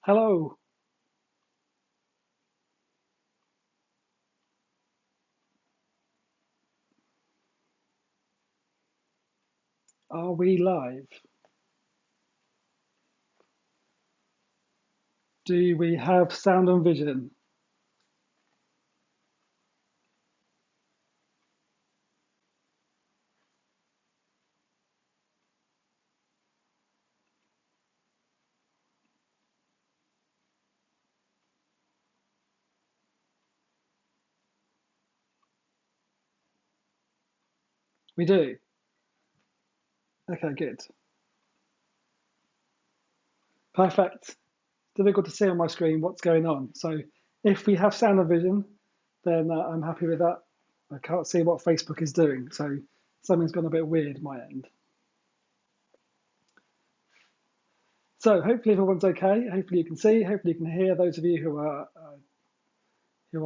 Hello, are we live? Do we have sound and vision? We do. Okay, good. Perfect. Difficult to see on my screen what's going on. So if we have sound and vision, then I'm happy with that. I can't see what Facebook is doing, so something's gone a bit weird my end. So hopefully everyone's okay. Hopefully you can see. Hopefully you can hear. Those of you who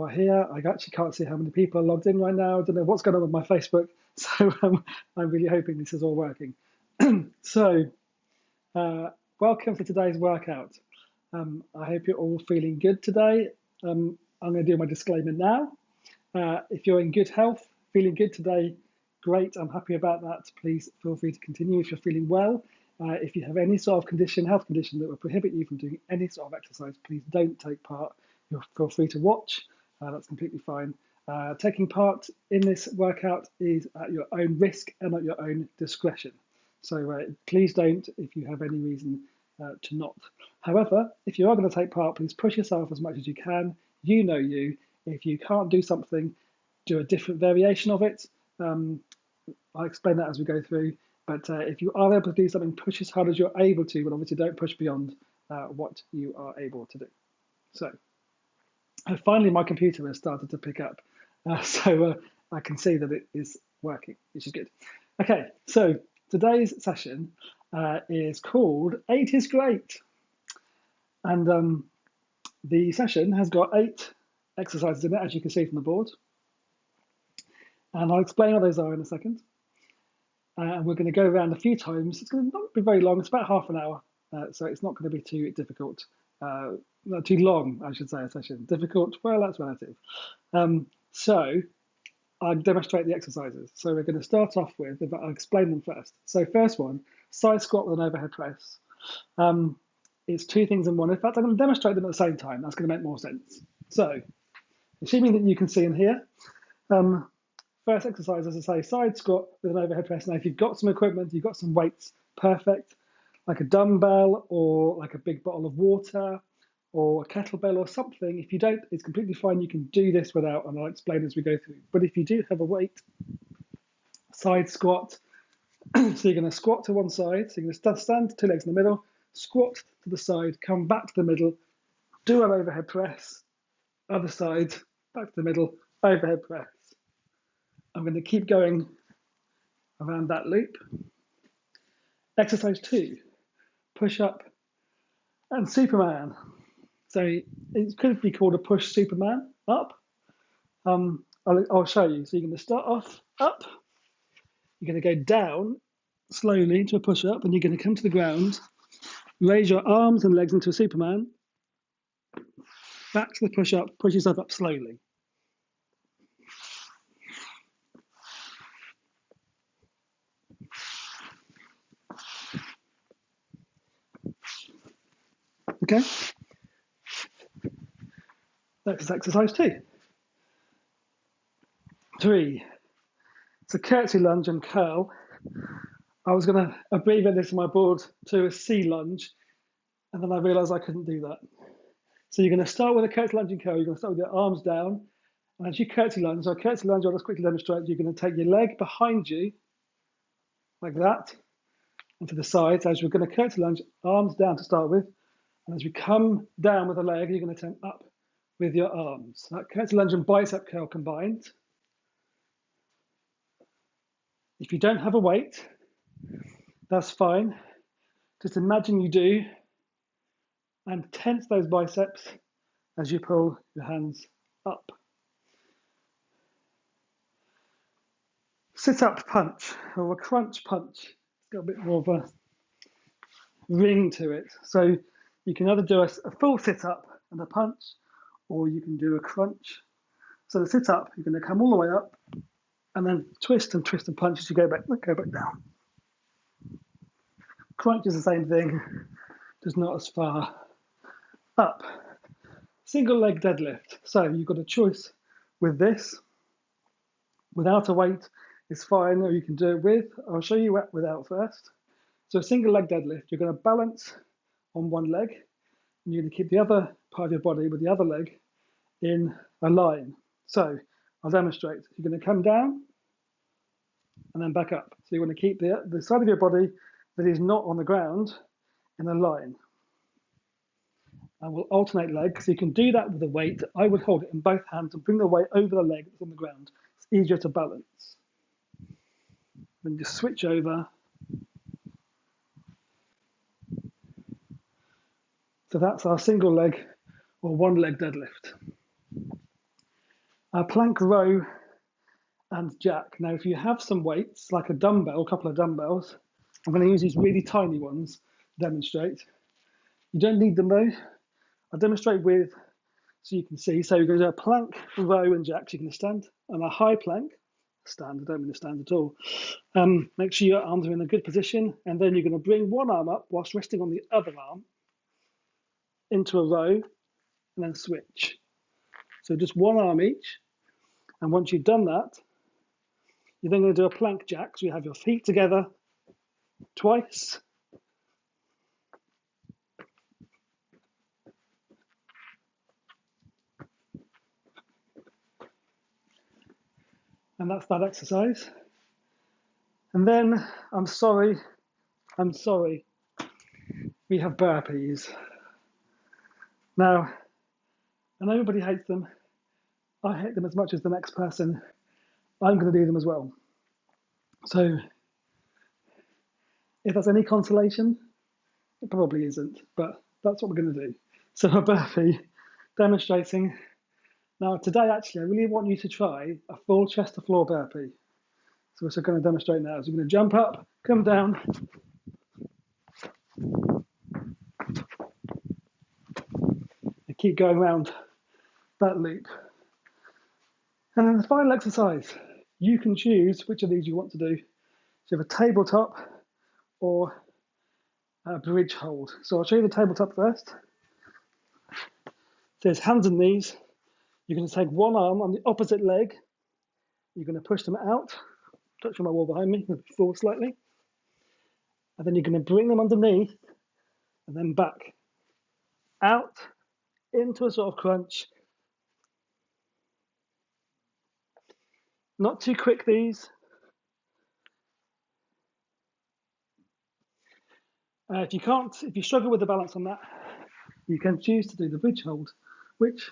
are here, I actually can't see how many people are logged in right now. I don't know what's going on with my Facebook, so I'm really hoping this is all working. So Uh, welcome to today's workout. I hope you're all feeling good today. I'm going to do my disclaimer now. If you're in good health, feeling good today, great. I'm happy about that. Please feel free to continue if you're feeling well. If you have any sort of condition, health condition that will prohibit you from doing any sort of exercise, please don't take part. You'll feel free to watch. That's completely fine. Taking part in this workout is at your own risk and at your own discretion. So please don't if you have any reason to not. However, if you are going to take part, please push yourself as much as you can. You know you. If you can't do something, do a different variation of it. I'll explain that as we go through. But if you are able to do something, push as hard as you're able to, but obviously don't push beyond what you are able to do. So finally, my computer has started to pick up. So I can see that it is working, which is good. Okay, so today's session is called 8 is Great. And the session has got 8 exercises in it, as you can see from the board. And I'll explain what those are in a second. And we're going to go around a few times. It's going to not be very long. It's about half an hour, so it's not going to be too difficult. Not too long, I should say, a session. Difficult, well, that's relative. So I'll demonstrate the exercises. So we're going to start off with, I'll explain them first. So first one, side squat with an overhead press. It's 2 things in one. In fact, I'm going to demonstrate them at the same time. That's going to make more sense. So assuming that you can see and hear, first exercise, as I say, side squat with an overhead press. Now, if you've got some equipment, you've got some weights, perfect. Like a dumbbell or like a big bottle of water or a kettlebell or something. If you don't, it's completely fine. You can do this without, and I'll explain as we go through. But if you do have a weight, side squat. So you're going to squat to one side. So you're going to stand 2 legs in the middle, squat to the side, come back to the middle, do an overhead press, other side, back to the middle, overhead press. I'm going to keep going around that loop. Exercise 2, push up and Superman. So it could be called a push Superman up. I'll show you. So you're going to start off up. You're going to go down slowly to a push up, and you're going to come to the ground, raise your arms and legs into a Superman, back to the push up, push yourself up slowly. Okay? That's exercise 2. 3. It's a curtsy lunge and curl. I was going to abbreviate this on my board to a C lunge, and then I realized I couldn't do that. So you're going to start with a curtsy lunge and curl. You're going to start with your arms down. And as you curtsy lunge, I'll just quickly demonstrate. You're going to take your leg behind you, like that, and to the sides. As we're going to curtsy lunge, arms down to start with. And as we come down with the leg, you're going to turn up with your arms. That curtsy lunge and bicep curl combined. If you don't have a weight, that's fine. Just imagine you do, and tense those biceps as you pull your hands up. Sit up punch or a crunch punch. It's got a bit more of a ring to it. So You can either do a full sit-up and a punch, or you can do a crunch. So the sit-up, you're going to come all the way up, and then twist and punch as you go back down. Crunch is the same thing, just not as far up. Single leg deadlift. So you've got a choice with this. Without a weight is fine, or you can do it with. I'll show you without first. So a single leg deadlift, you're going to balance on one leg, and you're going to keep the other part of your body with the other leg in a line. So I'll demonstrate. You're going to come down and then back up. So you want to keep the side of your body that is not on the ground in a line. And we'll alternate legs. So you can do that with a weight. I would hold it in both hands and bring the weight over the leg that's on the ground. It's easier to balance. Then just switch over. So that's our single leg or one leg deadlift. Our plank row and jack. Now, if you have some weights, like a dumbbell, a couple of dumbbells, I'm going to use these really tiny ones to demonstrate. You don't need them though. I'll demonstrate with, so you can see. So you're going to do a plank, row, and jack. So you're going to stand on a high plank. Stand, I don't mean to stand at all. Make sure your arms are in a good position, and then you're going to bring one arm up whilst resting on the other arm into a row, and then switch. So just one arm each. And once you've done that, you're then going to do a plank jack. So you have your feet together twice. And that's that exercise. And then, I'm sorry, we have burpees. Now, and everybody hates them. I hate them as much as the next person. I'm going to do them as well. So, if that's any consolation, it probably isn't, but that's what we're going to do. So a burpee, demonstrating. Now today, actually, I really want you to try a full chest to floor burpee. So we're going to demonstrate now. So we're going to jump up, come down, and keep going around that loop. And then the final exercise, you can choose which of these you want to do. So you have a tabletop or a bridge hold. So I'll show you the tabletop first. So there's hands and knees. You're going to take one arm on the opposite leg. You're going to push them out, touching my wall behind me, forward slightly. And then you're going to bring them underneath and then back out into a sort of crunch. Not too quick, these. If you struggle with the balance on that, you can choose to do the bridge hold, which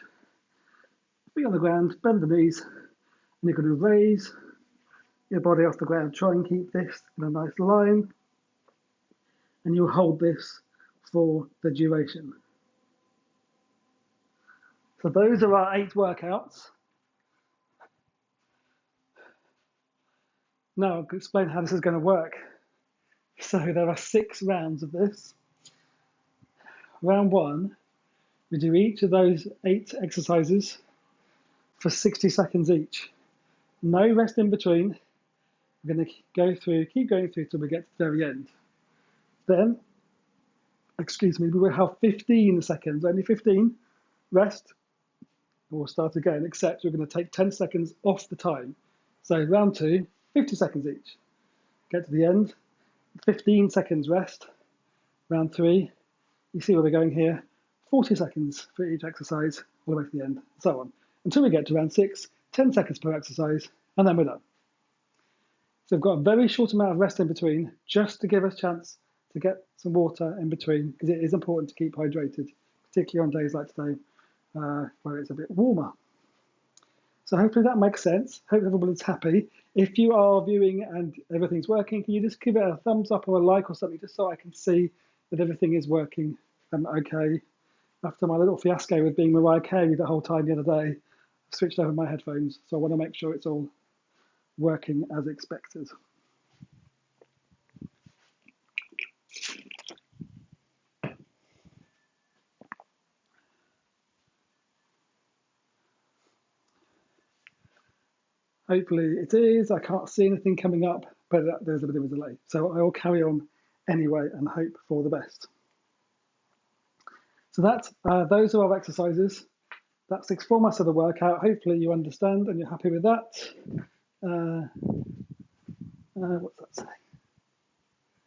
be on the ground, bend the knees, and you're going to raise your body off the ground. Try and keep this in a nice line, and you'll hold this for the duration. So those are our 8 workouts. Now I'll explain how this is going to work. So there are 6 rounds of this. Round 1, we do each of those 8 exercises for 60 seconds each. No rest in between. We're going to keep going through till we get to the very end. Then, we will have 15 seconds, only 15, rest. We'll start again, except we're going to take 10 seconds off the time. So round 2, 50 seconds each. Get to the end, 15 seconds rest. Round 3, you see where we're going here, 40 seconds for each exercise, all the way to the end, and so on. Until we get to round 6, 10 seconds per exercise, and then we're done. So we've got a very short amount of rest in between, just to give us a chance to get some water in between, because it is important to keep hydrated, particularly on days like today, where it's a bit warmer. So hopefully that makes sense. Hope everybody's happy. If you are viewing and everything's working, can you just give it a thumbs up or a like or something, just so I can see that everything is working okay. After my little fiasco with being Mariah Carey the whole time the other day, I've switched over my headphones, so I want to make sure it's all working as expected. Hopefully it is. I can't see anything coming up, but there's a bit of a delay. So I will carry on anyway and hope for the best. So those are our exercises. That's the formats of the workout. Hopefully you understand and you're happy with that. What's that say?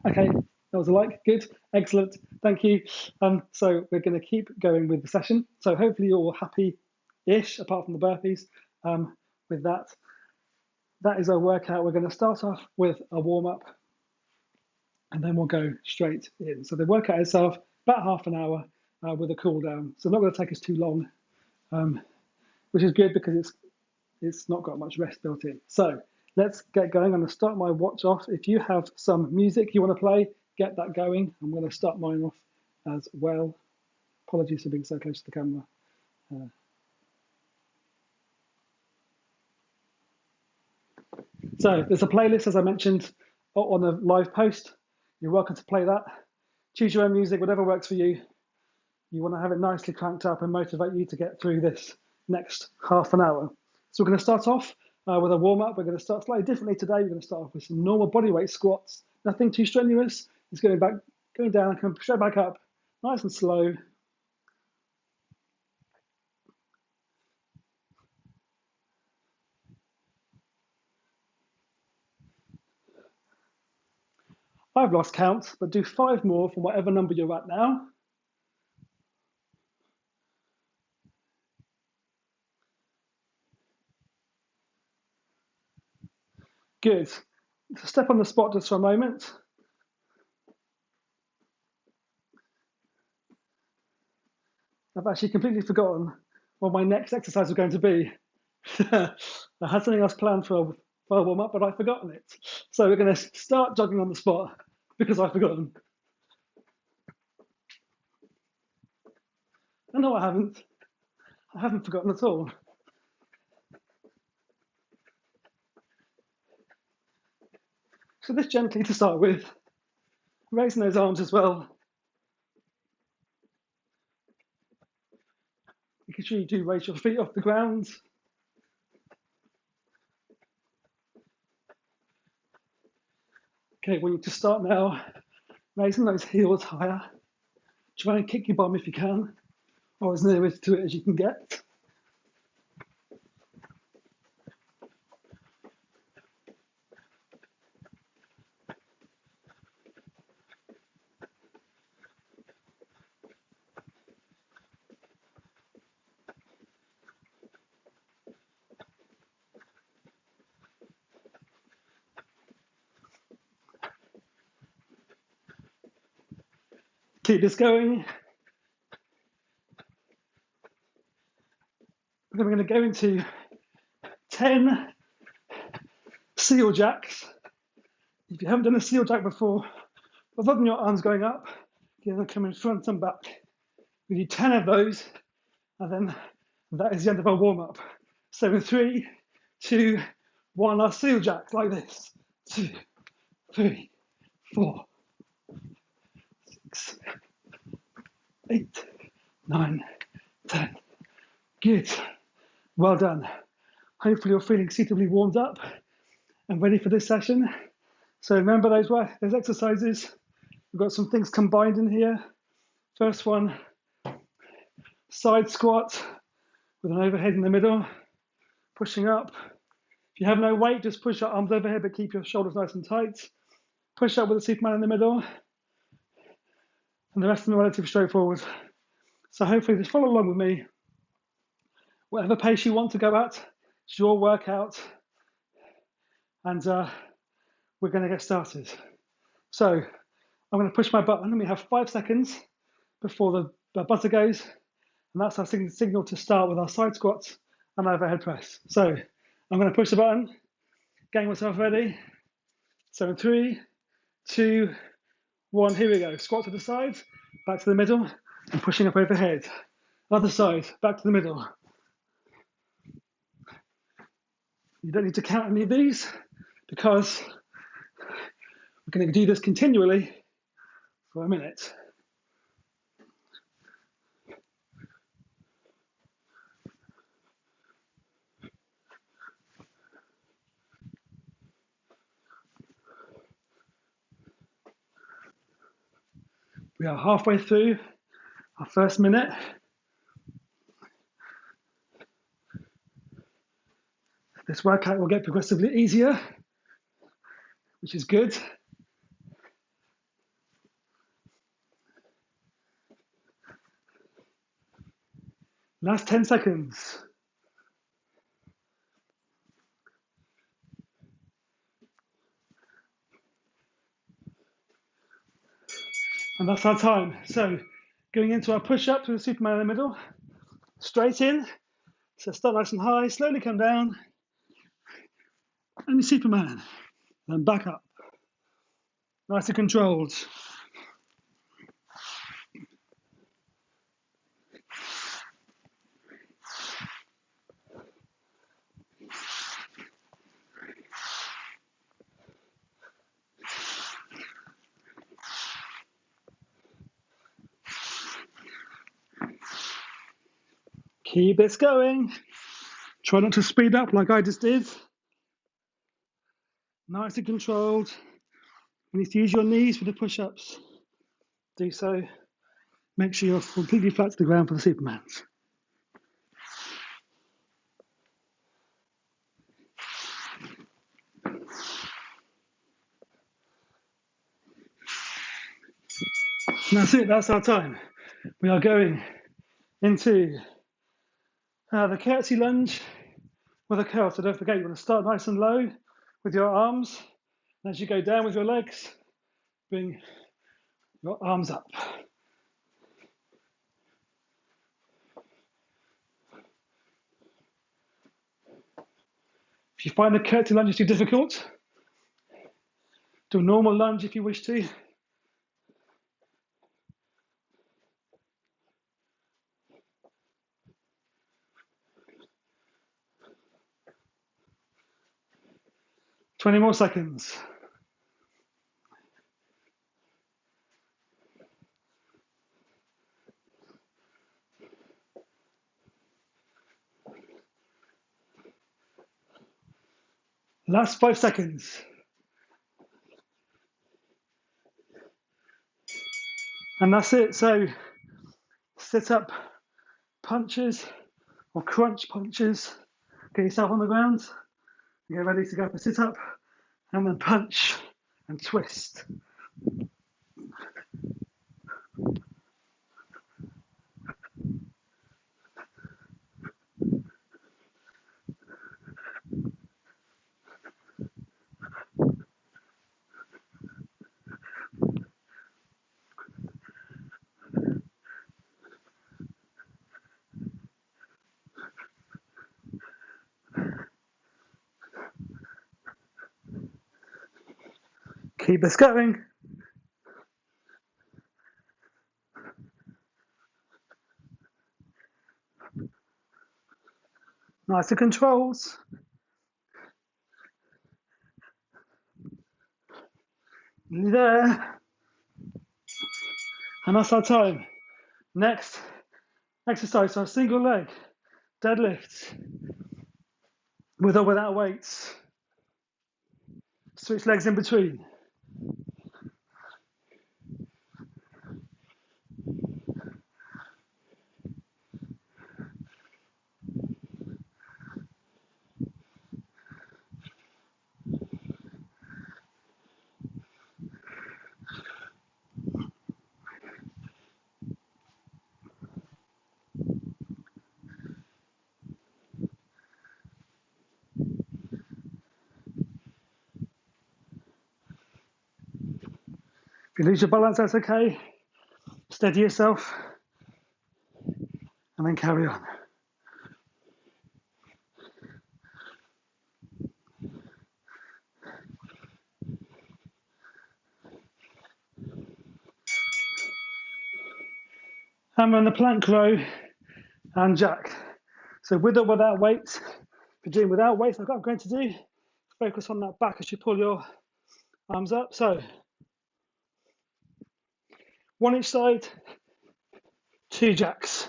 Okay, that was a like. Good, excellent, thank you. So we're going to keep going with the session. So hopefully you're all happy-ish, apart from the burpees, with that. That is our workout. We're going to start off with a warm-up, and then we'll go straight in. So the workout itself, about half an hour with a cool down. So not going to take us too long, which is good because it's not got much rest built in. So let's get going. I'm going to start my watch off. If you have some music you want to play, get that going. I'm going to start mine off as well. Apologies for being so close to the camera. So there's a playlist, as I mentioned, on the live post. You're welcome to play that. Choose your own music, whatever works for you. You want to have it nicely cranked up and motivate you to get through this next half an hour. So we're going to start off with a warm-up. We're going to start slightly differently today. We're going to start off with some normal bodyweight squats. Nothing too strenuous. It's going down, come straight back up, nice and slow. I've lost count, but do 5 more from whatever number you're at now. Good. So step on the spot just for a moment. I've actually completely forgotten what my next exercise was going to be. I had something else planned for a warm-up, but I've forgotten it. So we're going to start jogging on the spot because I've forgotten. No, I haven't. I haven't forgotten at all. So this gently to start with, raising those arms as well. Making sure you do raise your feet off the ground. Okay, we need to start now, raising those heels higher. Try and kick your bum if you can, or as near to it as you can get. Keep this going. Then we're going to go into 10 seal jacks. If you haven't done a seal jack before, other than your arms going up, you're going to come in front and back. We do 10 of those, and then that is the end of our warm-up. So in 3, 2, 1, our seal jacks like this. 2, 3, 4, 6, 8, 9, 10. Good. Well done. Hopefully you're feeling suitably warmed up and ready for this session. So remember those exercises. We've got some things combined in here. First one, side squat with an overhead in the middle, pushing up. If you have no weight, just push your arms overhead, but keep your shoulders nice and tight. Push up with a Superman in the middle. And the rest of them are relatively straightforward. So hopefully just follow along with me. Whatever pace you want to go at, it's your workout. And we're going to get started. So I'm going to push my button, and we have 5 seconds before the buzzer goes. And that's our signal to start with our side squats and overhead press. So I'm going to push the button, getting myself ready. So in 3, 2, 1, here we go. Squat to the sides, back to the middle, and pushing up overhead. Other side, back to the middle. You don't need to count any of these because we're going to do this continually for a minute. We are halfway through our first minute. This workout will get progressively easier, which is good. Last 10 seconds. And that's our time. So going into our push-up with the Superman in the middle, straight in. So start nice and high, slowly come down, and your Superman. Then back up. Nice and controlled. Keep it going. Try not to speed up like I just did. Nice and controlled. You need to use your knees for the push-ups. Do so. Make sure you're completely flat to the ground for the Supermans. And that's it, that's our time. We are going into the curtsy lunge with a curl. So don't forget, you want to start nice and low with your arms. And as you go down with your legs, bring your arms up. If you find the curtsy lunge too difficult, do a normal lunge if you wish to. Twenty more seconds. Last 5 seconds. And that's it. So sit up punches or crunch punches. Get yourself on the ground. Get ready to go for sit up and then punch and twist. Keep this going. Nice and controls. There. And that's our time. Next exercise, so single leg, deadlifts, with or without weights. Switch legs in between. If you lose your balance, that's okay. Steady yourself and then carry on. And then the plank row and jack. So with or without weights. If you're doing without weights, like I'm going to do, focus on that back as you pull your arms up. So one each side, 2 jacks.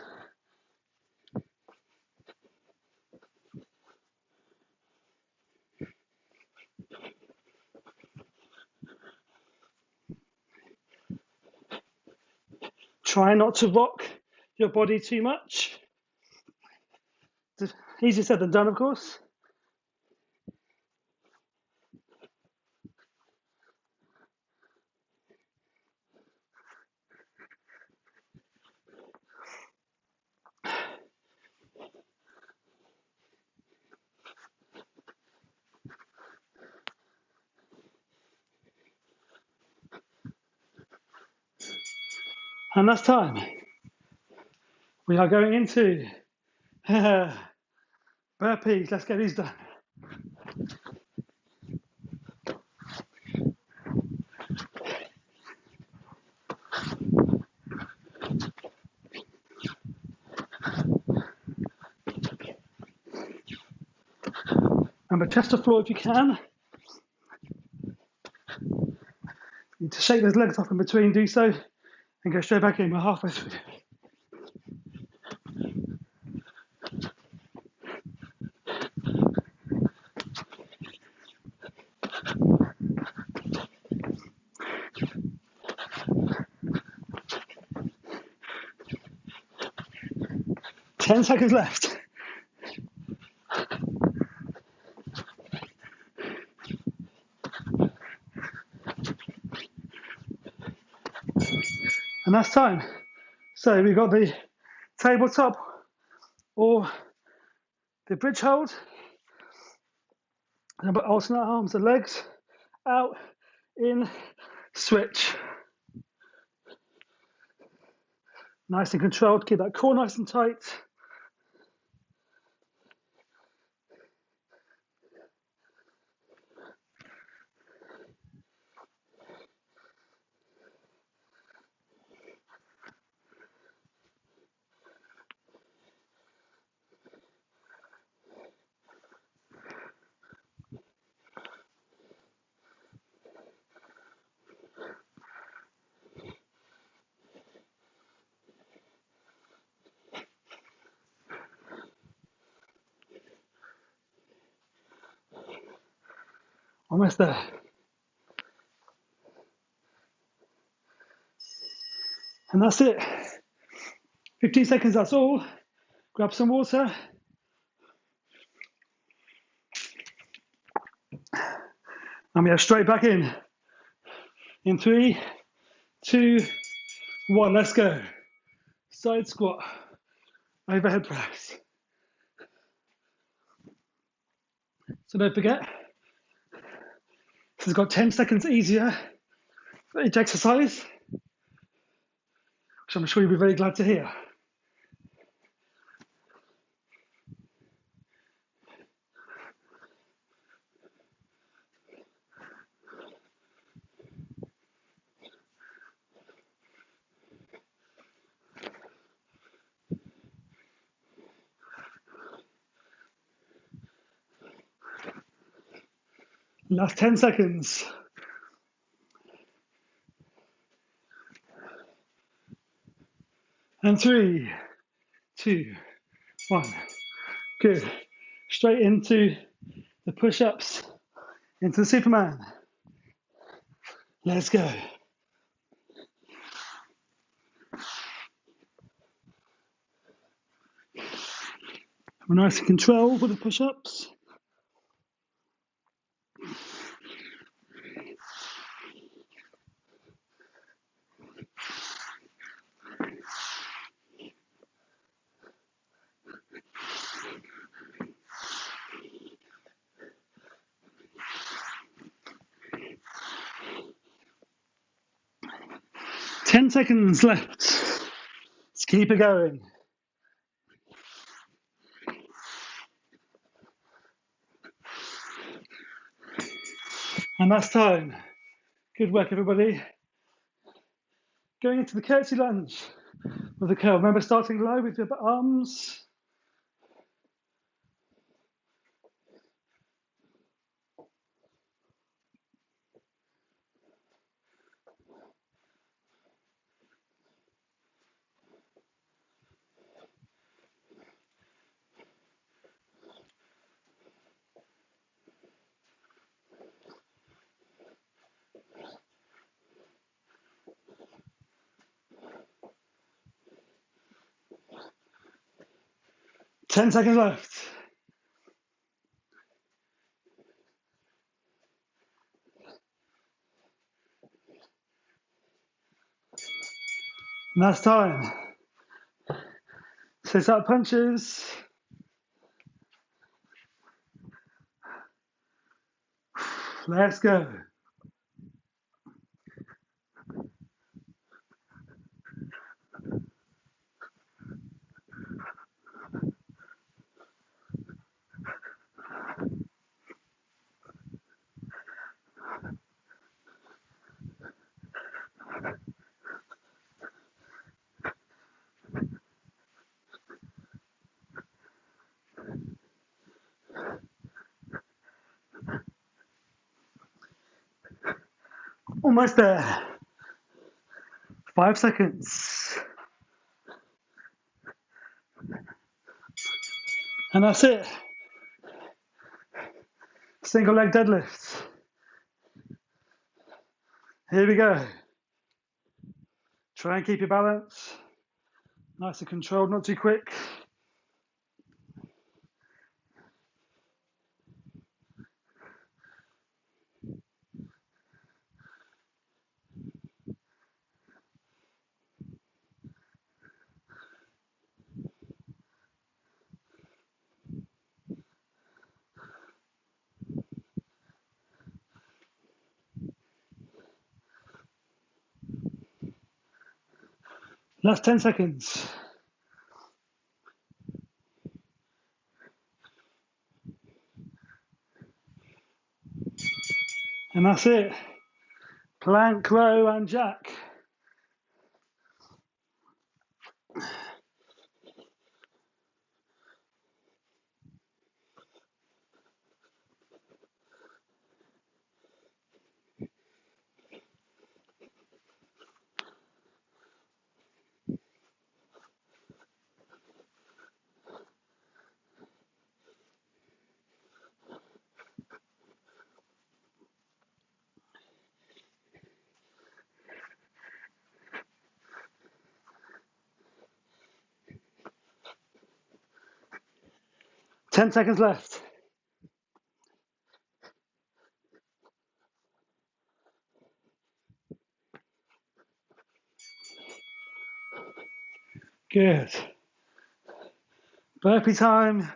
Try not to rock your body too much. Easier said than done, of course. And that's time. We are going into burpees. Let's get these done. Remember, chest to floor if you can. You need to shake those legs off in between, do so, and go straight back in. We're halfway through. 10 seconds left. And that's time. So we've got the tabletop or the bridge hold. And but alternate arms, the legs out, in, switch. Nice and controlled. Keep that core nice and tight. Almost there. And that's it. 15 seconds, that's all. Grab some water. And we are straight back in. In 3, 2, 1, let's go. Side squat, overhead press. So don't forget, this has got 10 seconds easier for each exercise, which I'm sure you'll be very glad to hear. Last 10 seconds. And 3, 2, 1. Good. Straight into the push-ups, into the Superman. Let's go. We're nice and controlled with the push-ups. Ten seconds left. Let's keep it going. And that's time. Good work, everybody. Going into the curtsy lunge with the curl. Remember, starting low with your arms. 10 seconds left. And that's time. Sit up punches. Let's go. Almost there. 5 seconds. And that's it. Single leg deadlift. Here we go. Try and keep your balance. Nice and controlled, not too quick. Last 10 seconds. And that's it. Plank, row, and jack. Ten seconds left. Good. Burpee time.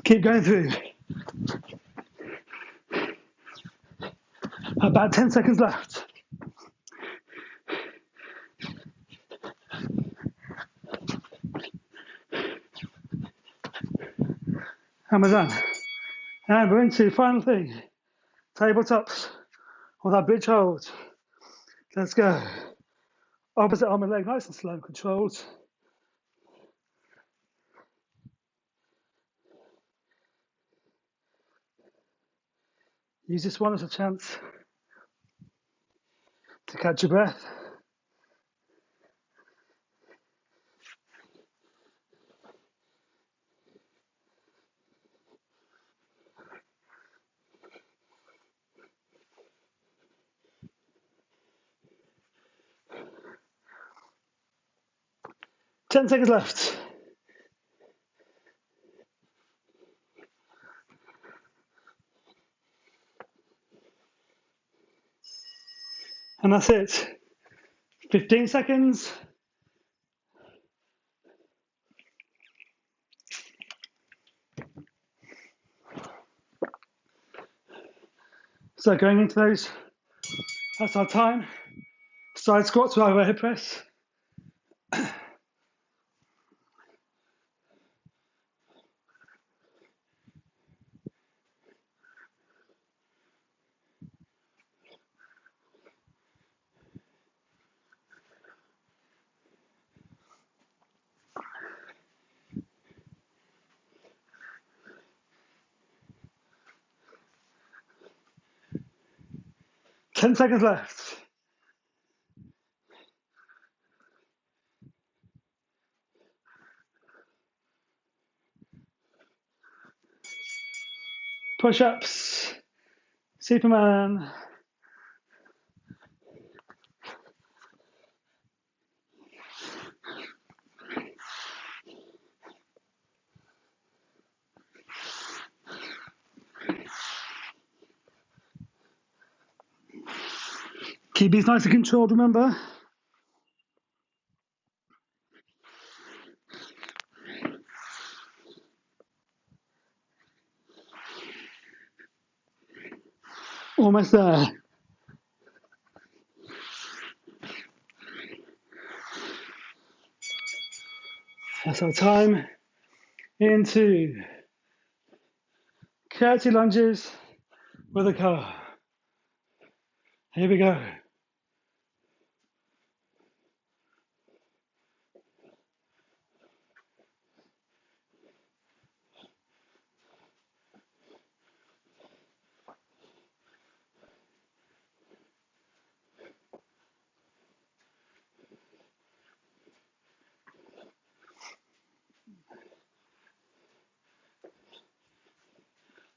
Keep going through. About 10 seconds left. And we're done. And we're into final thing. Tabletops or that bridge hold. Let's go. Opposite arm and leg, nice and slow and controlled. Use this one as a chance to catch your breath. Ten seconds left. And that's it. 15 seconds. So going into those, that's our time. Side squats with overhead press. 10 seconds left. Push-ups, Superman. Keep these nice and controlled, remember. Almost there. That's our time into curtsy lunges with a car. Here we go.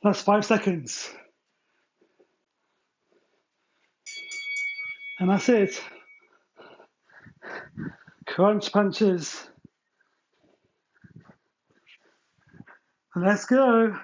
5 seconds. And that's it. Crunch punches. Let's go.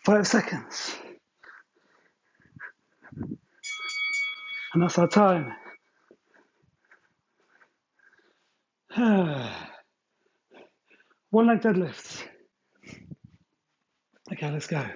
Five seconds. And that's our time. One leg deadlifts. Okay, let's go.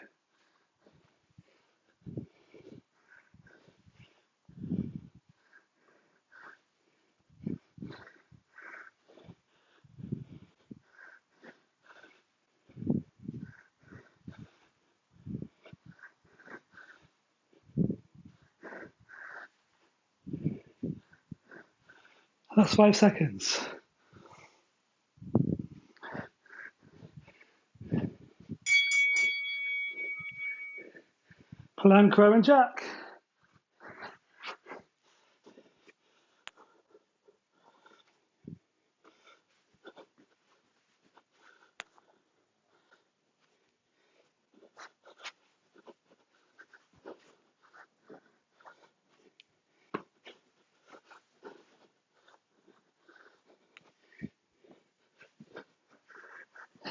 That's 5 seconds. Plank, row and jack.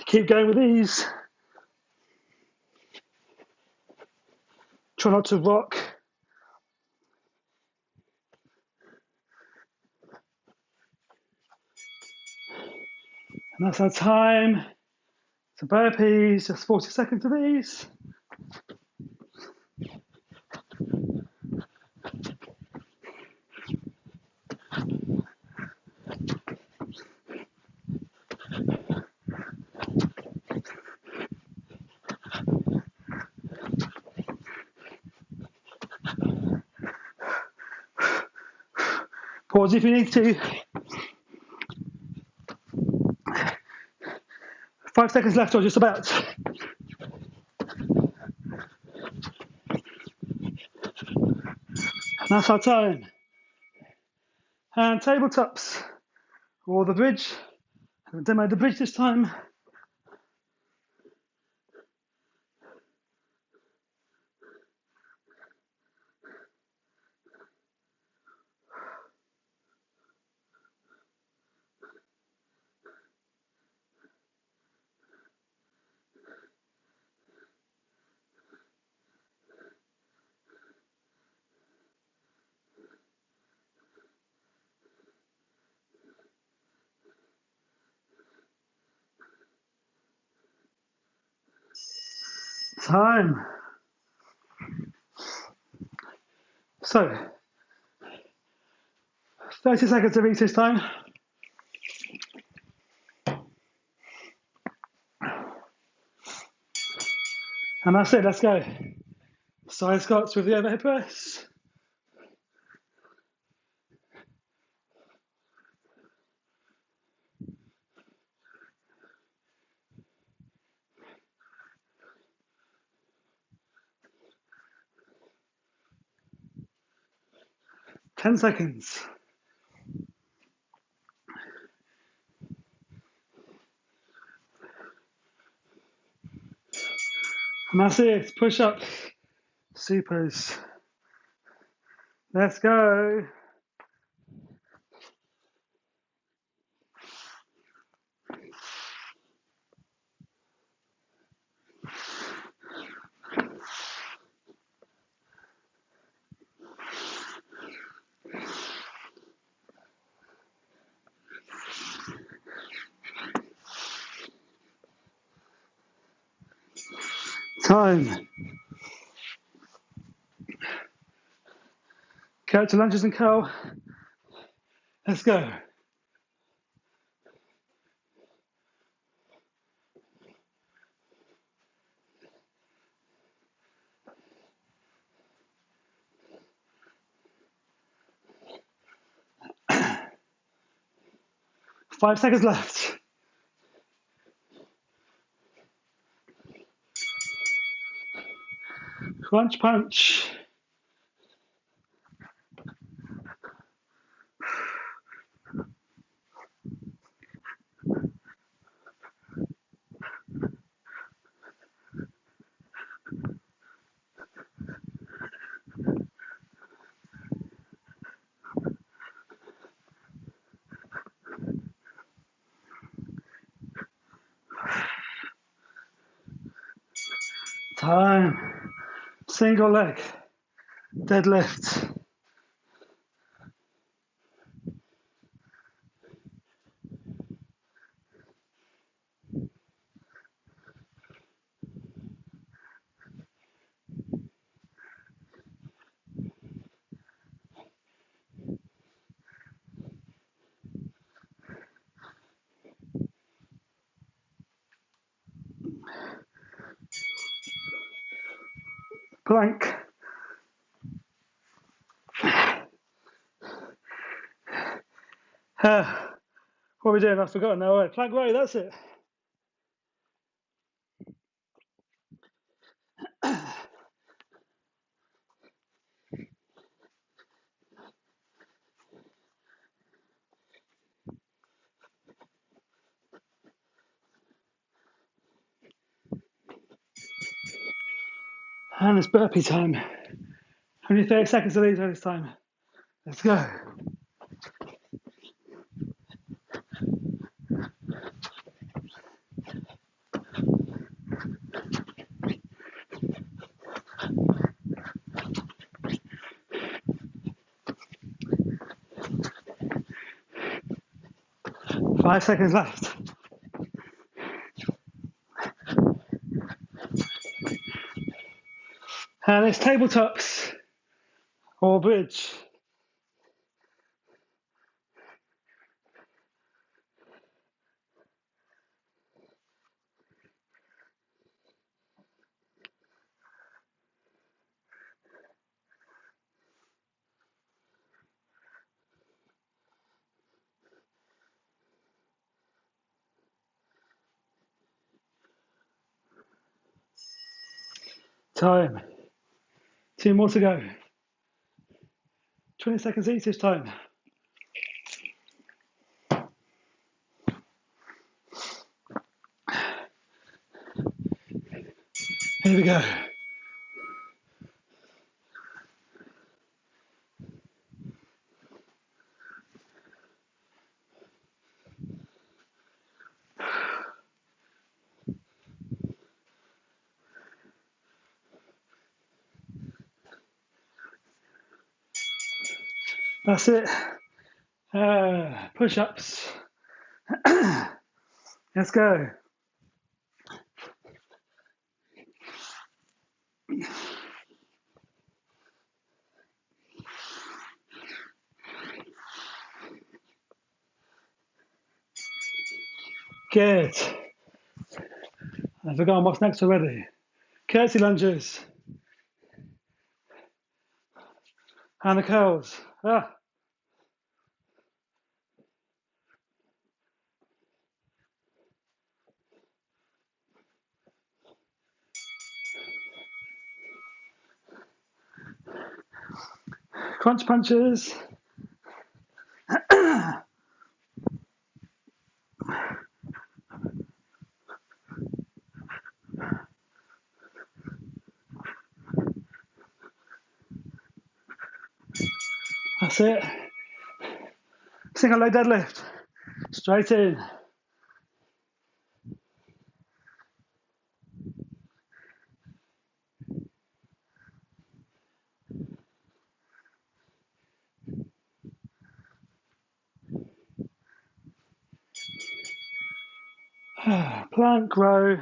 Keep going with these. Try not to rock. And that's our time. So burpees, just 40 seconds of these. Pause if you need to. 5 seconds left or just about. And that's our time. And tabletops, or the bridge. I'm going to demo the bridge this time. Time. So, 30 seconds of each this time. And that's it, let's go. Side squats with the overhead press. Ten seconds. And that's it, push up, supers. Let's go. Time. Character lunges and curl. Let's go. Five seconds left. Crunch punch. Time. Single leg. Deadlift. Plank. What are we doing? I've forgotten now. Right, plank row, that's it. And it's burpee time. Only 30 seconds of these this time. Let's go. 5 seconds left. And it's tabletops or bridge. Time. 2 more to go. 20 seconds each this time. Here we go. That's it. Push-ups. Let's go. Good. I've forgotten what's next already. curtsy lunges, and the curls. Crunch punches. That's it. Single leg deadlift. Straight in. Plank row.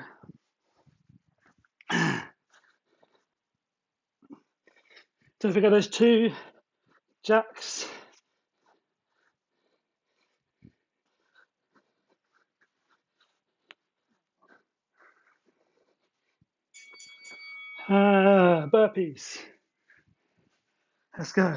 Don't forget those 2 jacks. Burpees. Let's go.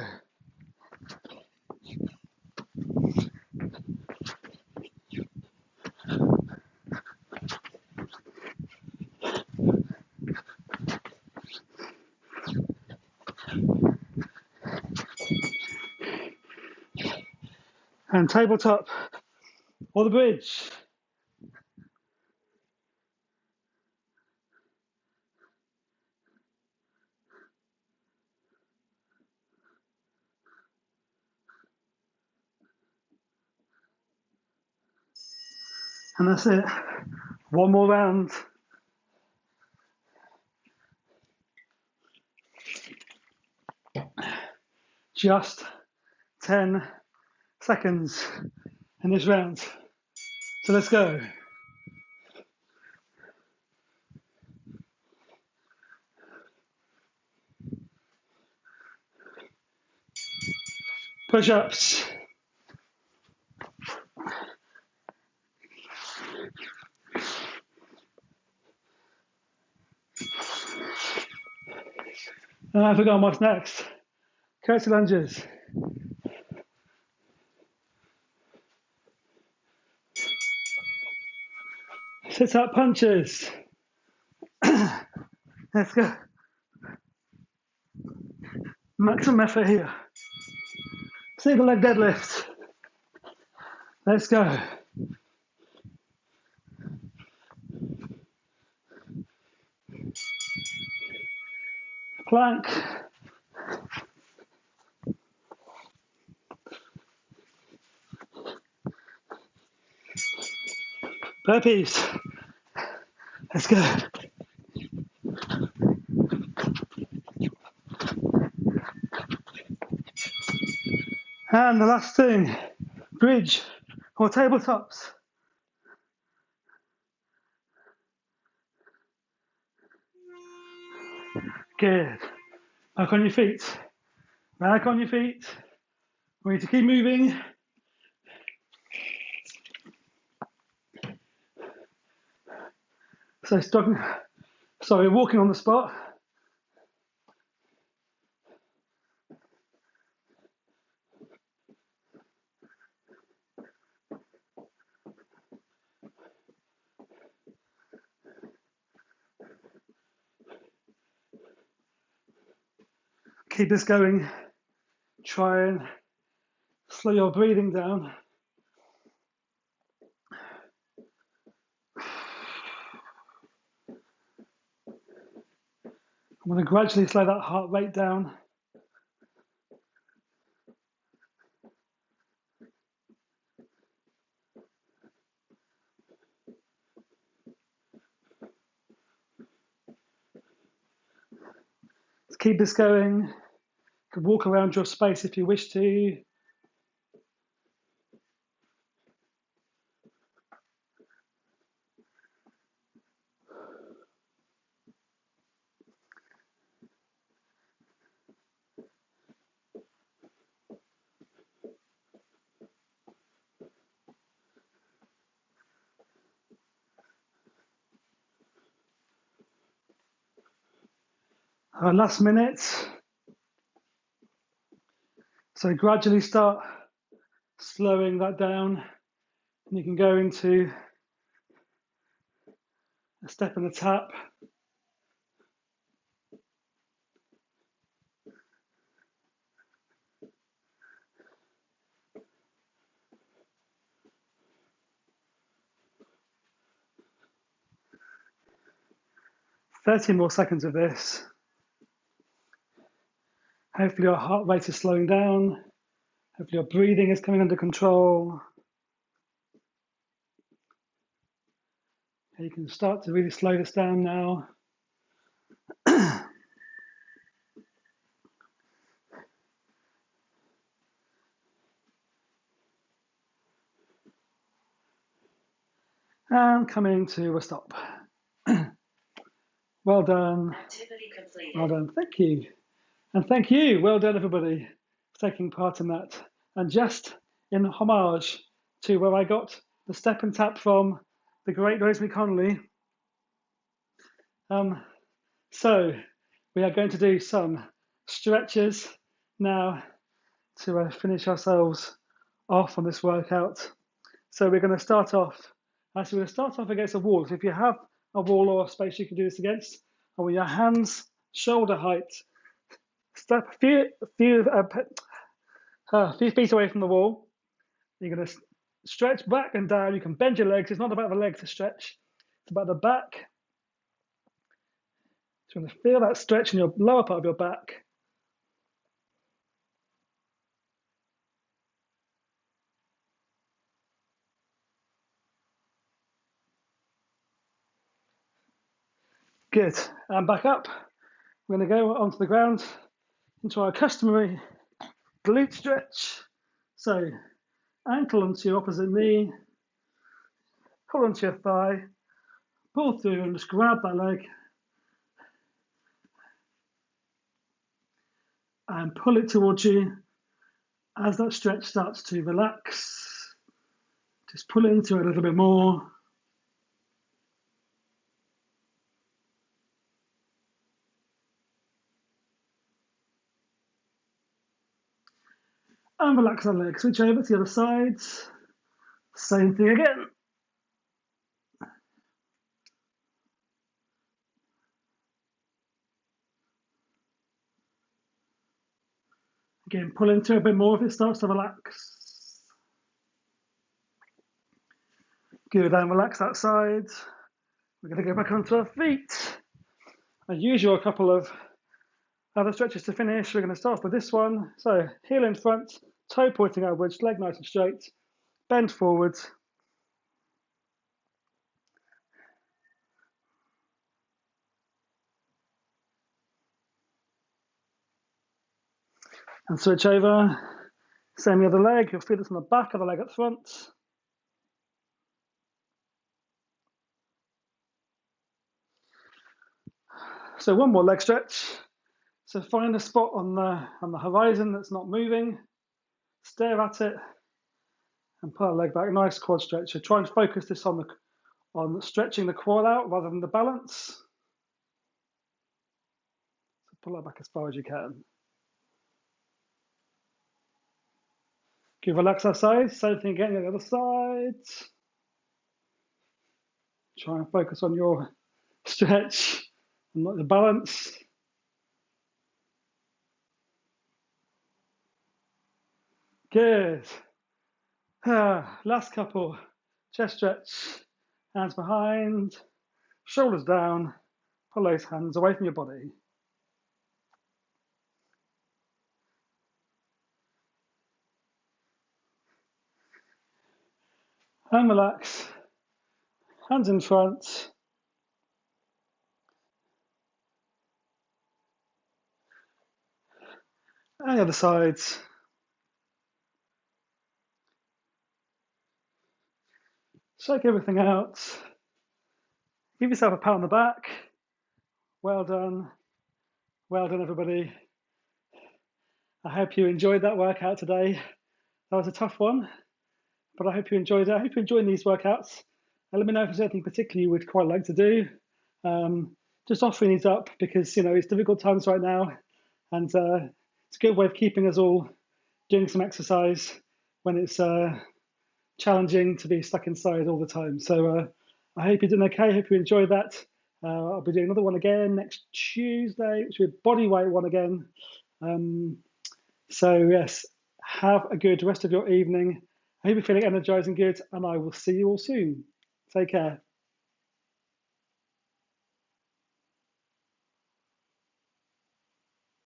And tabletop or the bridge. And that's it. 1 more round. Just 10 seconds in this round. So let's go. Push-ups. I forgot what's next. Curtsy lunges. Sit-up punches. Let's go. Maximum effort here. Single leg deadlift. Let's go. Plank. Burpees. Let's go. And the last thing, bridge or tabletops. Good. Back on your feet. Back on your feet. We need to keep moving. So walking on the spot. Keep this going. Try and slow your breathing down. I'm going to gradually slow that heart rate down. Let's keep this going. You can walk around your space if you wish to. Last minute. So gradually start slowing that down, and you can go into a step and a tap. "30 more seconds of this. Hopefully your heart rate is slowing down. Hopefully your breathing is coming under control. You can start to really slow this down now. And coming to a stop. Well done. Activity completed. Well done. Thank you. And thank you. Well done, everybody, for taking part in that. And just in homage to where I got the step and tap from the great Rosemary Connolly. So we are going to do some stretches now to finish ourselves off on this workout. So we're going to start off, actually we're going to start off against a wall. So if you have a wall or a space you can do this against, and with your hands shoulder height, step a few feet away from the wall. You're going to stretch back and down. You can bend your legs. It's not about the legs to stretch. It's about the back. So you're going to feel that stretch in your lower part of your back. Good. And back up. We're going to go onto the ground into our customary glute stretch. So ankle onto your opposite knee, pull onto your thigh, pull through and just grab that leg and pull it towards you as that stretch starts to relax. Just pull into it a little bit more. And relax that leg. Switch over to the other side. Same thing again. Again, pull into it a bit more if it starts to relax. Good, and relax that side. We're going to go back onto our feet. As usual, a couple of other stretches to finish. We're going to start with this one. So heel in front, toe pointing outwards, leg nice and straight, bend forward. And switch over. Same the other leg. You'll feel this on the back of the leg at the front. So one more leg stretch. So find a spot on the horizon that's not moving. Stare at it and pull the leg back. Nice quad stretch. So try and focus this on stretching the quad out rather than the balance. So pull that back as far as you can. Good, relax that side. Same thing again on the other side. Try and focus on your stretch and not the balance. Good. Last couple. Chest stretch. Hands behind. Shoulders down. Pull those hands away from your body. And relax. Hands in front. And the other sides. Shake everything out. Give yourself a pat on the back. Well done. Well done, everybody. I hope you enjoyed that workout today. That was a tough one, but I hope you enjoyed it. I hope you're enjoying these workouts. And let me know if there's anything particular you would quite like to do. just offering these up because it's difficult times right now, and it's a good way of keeping us all doing some exercise when it's challenging to be stuck inside all the time. So I hope you're doing okay. I hope you enjoy that. I'll be doing another one again next Tuesday, which will be a body weight one again. So yes, have a good rest of your evening. I hope you're feeling energized and good, and I will see you all soon. Take care.